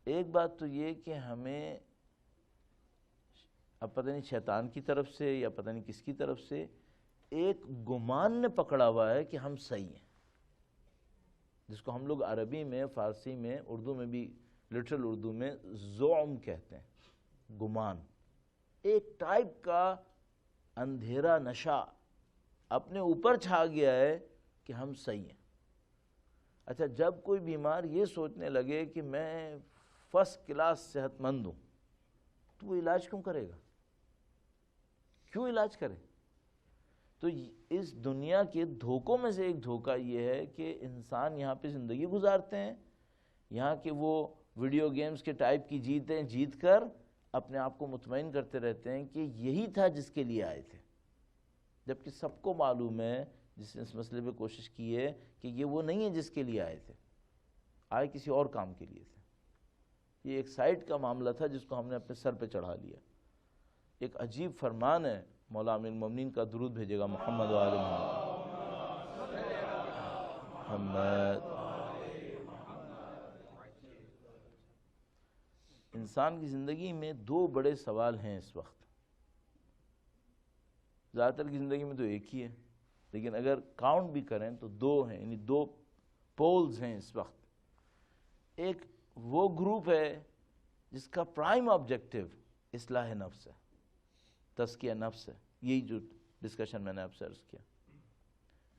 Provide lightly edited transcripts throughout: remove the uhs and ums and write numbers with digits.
ایک بات تو یہ کہ ہمیں اب پتہ نہیں شیطان کی طرف سے یا پتہ نہیں کس کی طرف سے ایک گمان نے پکڑا ہوا ہے کہ ہم صحیح ہیں، جس کو ہم لوگ عربی میں، فارسی میں، اردو میں بھی، لٹرل اردو میں زعم کہتے ہیں، گمان۔ ایک ٹائپ کا اندھیرا نشہ اپنے اوپر چھا گیا ہے کہ ہم صحیح ہیں۔ اچھا، جب کوئی بیمار یہ سوچنے لگے کہ میں فرسٹ کلاس صحت مند ہوں تو وہ علاج کیوں کرے گا؟ کیوں علاج کرے؟ تو اس دنیا کے دھوکوں میں سے ایک دھوکہ یہ ہے کہ انسان یہاں پہ زندگی گزارتے ہیں، یہاں کہ وہ ویڈیو گیمز کے ٹائپ کی جیتیں، جیت کر اپنے آپ کو مطمئن کرتے رہتے ہیں کہ یہی تھا جس کے لیے آئے تھے، جبکہ سب کو معلوم ہے جس نے اس مسئلے پہ کوشش کی ہے کہ یہ وہ نہیں ہے جس کے لیے آئے تھے، آئے کسی اور کام کے لیے تھے۔ یہ ایک سائٹ کا معاملہ تھا جس کو ہم نے اپنے سر پہ چڑھا لیا۔ ایک عجیب فرمان ہے، مولا امیر المومنین کا درود بھیجے گا، محمد و آل محمد۔ انسان کی زندگی میں دو بڑے سوال ہیں اس وقت، زیادہ تر کی زندگی میں تو ایک ہی ہے، لیکن اگر کاؤنٹ بھی کریں تو دو ہیں، یعنی دو پولز ہیں اس وقت۔ ایک وہ گروپ ہے جس کا پرائم آبجیکٹو اصلاح نفس ہے، تزکیہ نفس ہے، یہی جو ڈسکشن میں نے آپ سے عرض کیا،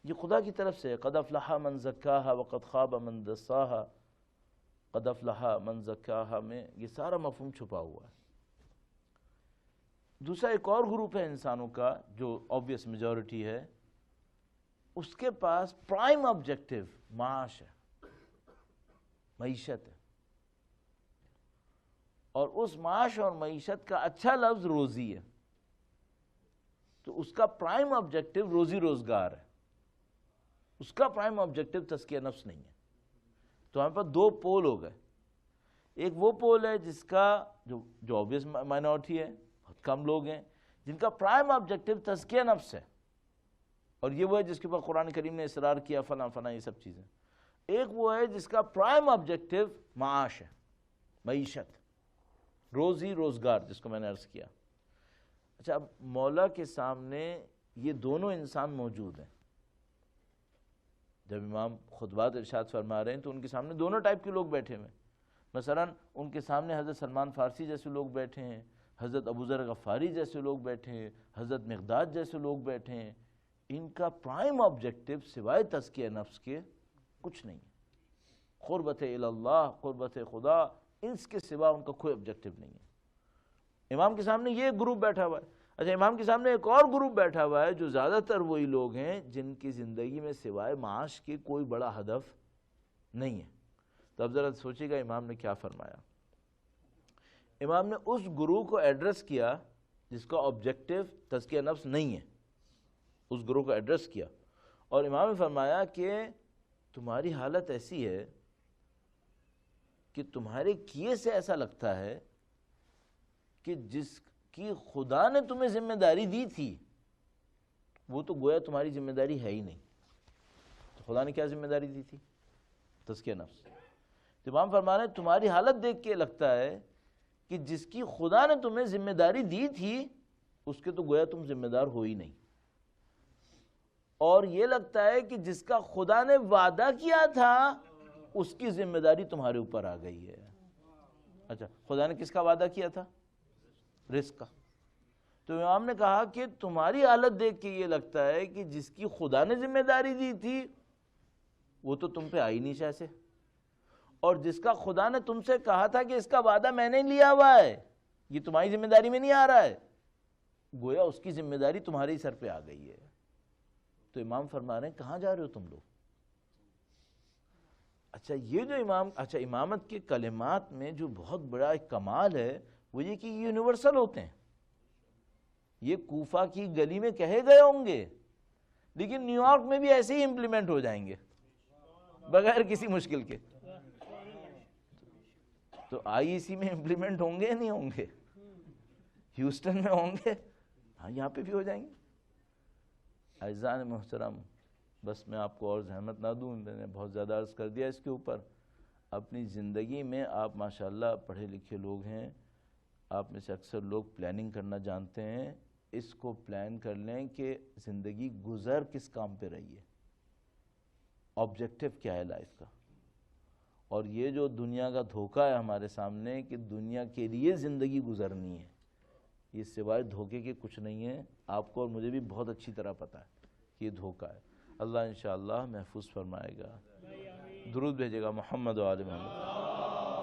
یہ خدا کی طرف سے ہے۔ قد افلح من زکاہا وقد خاب من دساہا، قد افلح من زکاہا میں یہ سارا مفہوم چھپا ہوا ہے۔ دوسرا ایک اور گروپ ہے انسانوں کا جو obvious میجورٹی ہے، اس کے پاس پرائم آبجیکٹو معاش ہے، معیشت ہے، اور اس معاش اور معیشت کا اچھا لفظ روزی ہے، تو اس کا پرائم آبجیکٹو روزی روزگار ہے، اس کا پرائم آبجیکٹو تزکیہ نفس نہیں ہے۔ تو ہمارے پاس دو پول ہو گئے، ایک وہ پول ہے جس کا جو obvious مائنورٹی ہے، بہت کم لوگ ہیں جن کا پرائم آبجیکٹو تزکیہ نفس ہے، اور یہ وہ ہے جس کے اوپر قرآن کریم نے اصرار کیا، فلاں فلاں یہ سب چیزیں۔ ایک وہ ہے جس کا پرائم آبجیکٹو معاش ہے، معیشت، روزی روزگار، جس کو میں نے عرض کیا۔ اچھا، اب مولا کے سامنے یہ دونوں انسان موجود ہیں۔ جب امام خطبات ارشاد فرما رہے ہیں تو ان کے سامنے دونوں ٹائپ کے لوگ بیٹھے ہوئے ہیں۔ مثلا ان کے سامنے حضرت سلمان فارسی جیسے لوگ بیٹھے ہیں، حضرت ابو ذر غفاری جیسے لوگ بیٹھے ہیں، حضرت مقداد جیسے لوگ بیٹھے ہیں۔ ان کا پرائم آبجیکٹو سوائے تزکیہ نفس کے کچھ نہیں ہے، قربت اللہ، قربت خدا، ان کے سوا ان کا کوئی آبجیکٹو نہیں ہے۔ امام کے سامنے یہ گروپ بیٹھا ہوا ہے۔ اچھا، امام کے سامنے ایک اور گروپ بیٹھا ہوا ہے جو زیادہ تر وہی لوگ ہیں جن کی زندگی میں سوائے معاش کے کوئی بڑا ہدف نہیں ہے۔ تو اب ذرا سوچیے گا امام نے کیا فرمایا۔ امام نے اس گروہ کو ایڈریس کیا جس کا آبجیکٹو تزکیہ نفس نہیں ہے، اس گروہ کو ایڈریس کیا، اور امام نے فرمایا کہ تمہاری حالت ایسی ہے کہ تمہارے کیے سے ایسا لگتا ہے کہ جس کی خدا نے تمہیں ذمہ داری دی تھی وہ تو گویا تمہاری ذمہ داری ہے ہی نہیں۔ تو خدا نے کیا ذمہ داری دی تھی؟ تزکیہ نفس۔ تو امام فرما رہے ہیں تمہاری حالت دیکھ کے لگتا ہے کہ جس کی خدا نے تمہیں ذمہ داری دی تھی اس کے تو گویا تم ذمہ دار ہو ہی نہیں، اور یہ لگتا ہے کہ جس کا خدا نے وعدہ کیا تھا اس کی ذمہ داری تمہارے اوپر آ گئی ہے۔ اچھا، خدا نے کس کا وعدہ کیا تھا؟ رزق کا۔ تو امام نے کہا کہ تمہاری حالت دیکھ کے یہ لگتا ہے کہ جس کی خدا نے ذمہ داری دی تھی وہ تو تم پہ آئی نہیں شاید سے، اور جس کا خدا نے تم سے کہا تھا کہ اس کا وعدہ میں نے لیا ہوا ہے، یہ تمہاری ذمہ داری میں نہیں آ رہا ہے، گویا اس کی ذمہ داری تمہارے ہی سر پہ آ گئی ہے۔ تو امام فرما رہے ہیں کہاں جا رہے ہو تم لوگ؟ اچھا، یہ جو امامت کے کلمات میں جو بہت بڑا ایک کمال ہے وہ یہ کہ یہ یونیورسل ہوتے ہیں۔ یہ کوفہ کی گلی میں کہے گئے ہوں گے لیکن نیو یارک میں بھی ایسے ہی امپلیمنٹ ہو جائیں گے بغیر کسی مشکل کے۔ تو آئی ای سی میں امپلیمنٹ ہوں گے یا نہیں ہوں گے؟ ہیوسٹن میں ہوں گے، ہاں یہاں پہ بھی ہو جائیں گے۔ اعزائے محترم، بس میں آپ کو اور زحمت نہ دوں، میں نے بہت زیادہ عرض کر دیا اس کے اوپر۔ اپنی زندگی میں آپ ماشاءاللہ پڑھے لکھے لوگ ہیں، آپ میں سے اکثر لوگ پلاننگ کرنا جانتے ہیں، اس کو پلان کر لیں کہ زندگی گزر کس کام پہ رہی ہے، آبجیکٹو کیا ہے لائف کا. اور یہ جو دنیا کا دھوکہ ہے ہمارے سامنے کہ دنیا کے لیے زندگی گزرنی ہے، یہ سوائے دھوکے کے کچھ نہیں ہے. آپ کو اور مجھے بھی بہت اچھی طرح پتہ ہے کہ یہ دھوکہ ہے. اللہ انشاءاللہ محفوظ فرمائے گا. درود بھیجے گا محمد و آل محمد.